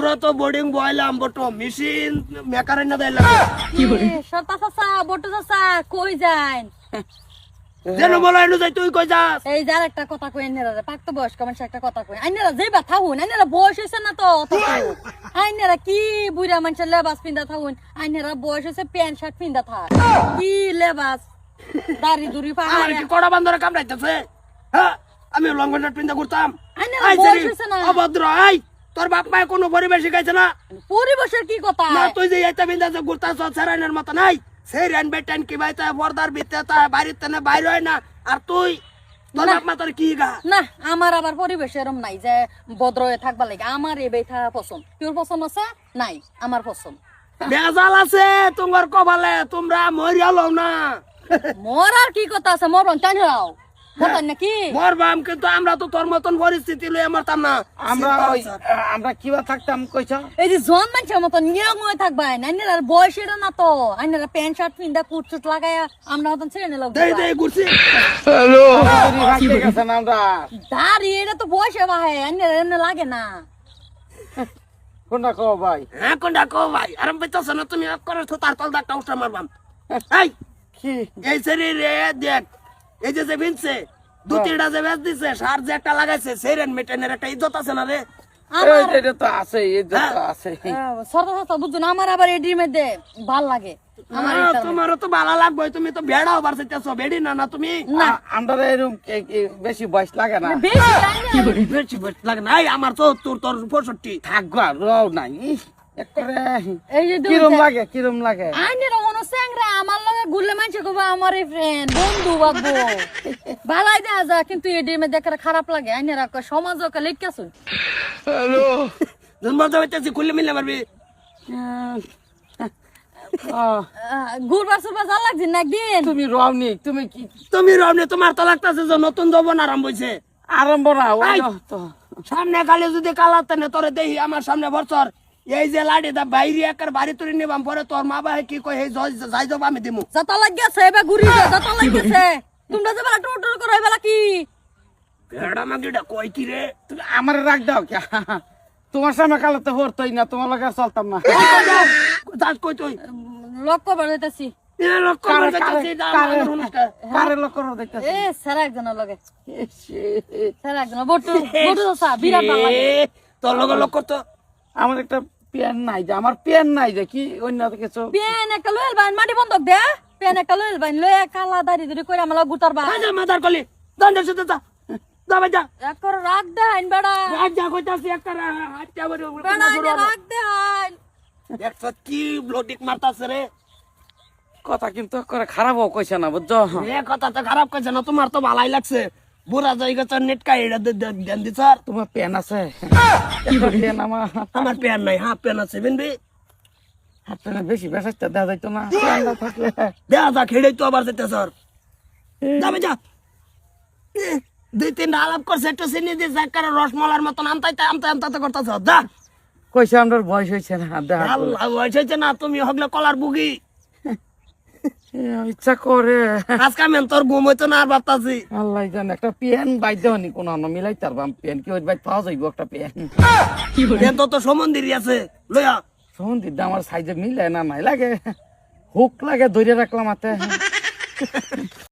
পুরো তো boarding বয়লাম বটো machine মেকারে না দিলাম কি করে সরতা চাচা বটু চাচা কই যান যেন বলাইলো যাই তুই কই যাস এই যার একটা কথা কই আইনেরা রে পাক্ত বয়স্ক মানুষ একটা কথা কই আইনেরা যেবা থাকুন আইনেরা বয়স হইছে না তো অত আইনেরা কি বুইরা মানুষের লেবাস পিন্দা থাকুন আইনেরা বয়স হইছে প্যান্ট শার্ট পিন্দা থাক কি লেবাস দাড়ি দুড়ি আমার পাহাড়ে কি কড়া বান্দরে কামড়াইতেছে হ্যাঁ আমি লঙ্গন শার্ট পিন্দা ঘুরতাম আইনেরা বয়স হইছে না অভদ্র আই তোর বাপ মায় কোনো পরিবেশ শিখাইছে না পরিবেশের কি কথা না তুই যে এইটা বিন্দা যে ঘুরতাছ সেরানের মতো নাই সেরান বেটান কি বাইতা পর্দার ভিতরে তা বাড়িতে না বাইরে হয় না আর তুই তোর বাপ মা তোর কি গা না আমার আবার পরিবেশ এরম নাই যে ভদ্র হয়ে থাকবা লাগে আমার এই বেথা পছন্দ তোর পছন্দ আছে নাই আমার পছন্দ বেজাল আছে তোমার কপালে তোমরা মরিয়ালো না মোর আর কি কথা আছে মোর টান রাও বলতেন নাকি মরবাম কিন্তু আমরা তো তোর মতন পরিস্থিতি লয়ে মরতাম না আমরা কিবা থাকতাম কইছ এই যে জন মানুষের মতো নিয়ম হয়ে থাকবা আইনের আর বয়স এটা না তো আইনের প্যান্ট শার্ট পিন্দা কুট চুট লাগাইয়া আমরা মতন ছেড়ে নিলাম দেই দেই ঘুরছি হ্যালো ভাগে গেছেন আমরা দাঁড়ি এটা তো বয়সে ভাই আইনের এমনি লাগে না কোনটা কো ভাই হ্যাঁ কোনটা কো ভাই আরাম পাইতাছ না তুমি করে তো তার তল দাঁড়টা উঠে মারবাম এই কি এই শরীরে দেখ এই যে ভিনছে দু তিনটা যে বেচ দিছে সার যে একটা লাগাইছে সেরেন মেটেনের একটা ইজ্জত আছে না রে আমার এটা তো আছে এই যে আছে সরতা সরতা বুঝুন আমার আবার এডির মধ্যে ভাল লাগে আমার এটা তোমারও তো ভালো লাগবে তুমি তো বেড়াও বাড়ছিতেছ বেড়ি না না তুমি না আমরা এরকম বেশি বয়স লাগে না বেশি আইনের বেশি বেশি লাগে না এই আমার তো তোর 65 থাকবো আর রও নাই একবারে এই যে কিরম লাগে আইনের মনে স্যাংরা আমার লগে ঘুরলে মানুষ কব আমার ফ্রেন্ড বন্ধু বাবু ভালাই দেয়া যা কিন্তু এডির মধ্যে একটা খারাপ লাগে আইনের সমাজ ওকে লিখাছুন হ্যালো জন্ম যাইতেছি খুলে মিলে মারবি ঘুরবার সুরবার যা লাগছে না একদিন তুমি রওনি তুমি কি তুমি রমনে তোমার তো লাগতেছে যে নতুন যৌবন আরম্ভ হইছে আরম্ভ না এই, তো সামনে কালে যদি কালাতে না তোরে দেখি আমার সামনে বছর এই যে লাড়ি দা বাইরে একার বাড়ি তুলে নিবাম পরে তোর মা বাবা কি কই এই যাই যাব আমি দিমু যত লাগছে এবার ঘুরি যত লাগছে তোমরা যে বেলা টোটো করো বেলা কি ভেড়া মাগিটা কই কি রে তুমি আমার রাখ দাও কে তোমার সামনে কালাতে হরতই না তোমার লগে আর চলতাম না যাস কই তুই লক্ষ্য বাড়াইতেছি এ লক্ষ্য করে যাচ্ছি কারে লোক করো দেখতেছি এ সারা একজনের লগে সারা একজন বটু বটু সা বিরাট ভালো লাগে তোর লগে লক্ষ্য তো আমার একটা পেন নাই যে আমার পেন নাই যে কি অন্য কিছু পেন একটা লয়েল বাইন মাটি বন্ধক দে পেন একটা লয়েল বাইন লয়ে কালা দাড়ি ধরে কইরা আমার গুতার বা যা মাদার কলি দন্ডের সাথে যা যা ভাই যা এক করে রাখ দে আইন বেড়া রাখ যা কইতাছি একটা হাতটা বড় বেড়া আইন রাখ দে আইন দেখছ কি ব্লডিক মারতাছে রে কথা কিন্তু করে খারাপও কইছে না বুঝছো এ কথা তো খারাপ কইছে না তোমার তো ভালোই লাগছে বুড়া জায়গা তো নেট কাই এটা দেন দি স্যার তোমার পেন আছে পেন আমার পেন নাই হাফ পেন আছে বিনবি হাত পেনে বেশি বেসাইতে দেওয়া যাইতো না পেনটা থাকলে দেয়া যা খেড়ে তো আবার যেতে স্যার যাবে যা দুই তিনটা আলাপ করছে একটু চিনি দিয়ে যাকার রসমলার মতন আমতাইতে করতেছ যা কইছে আমার বয়স হয়েছে না দেখা আল্লাহ হয়েছে না তুমি হগলে কলার বুগি ইচ্ছা করে আজকে আমি তোর ঘুম হইতো না আর ভাবতাছি আল্লাহ জানে একটা পেন বাইতে হনি কোন মিলাই তারবাম পেন কি ওই বাইত পাওয়া যাইব একটা পেন পেন তো সমন্দিরই আছে লইয়া সন্ধির আমার সাইজে মিলে না নাই লাগে হুক লাগে ধরে রাখলাম হাতে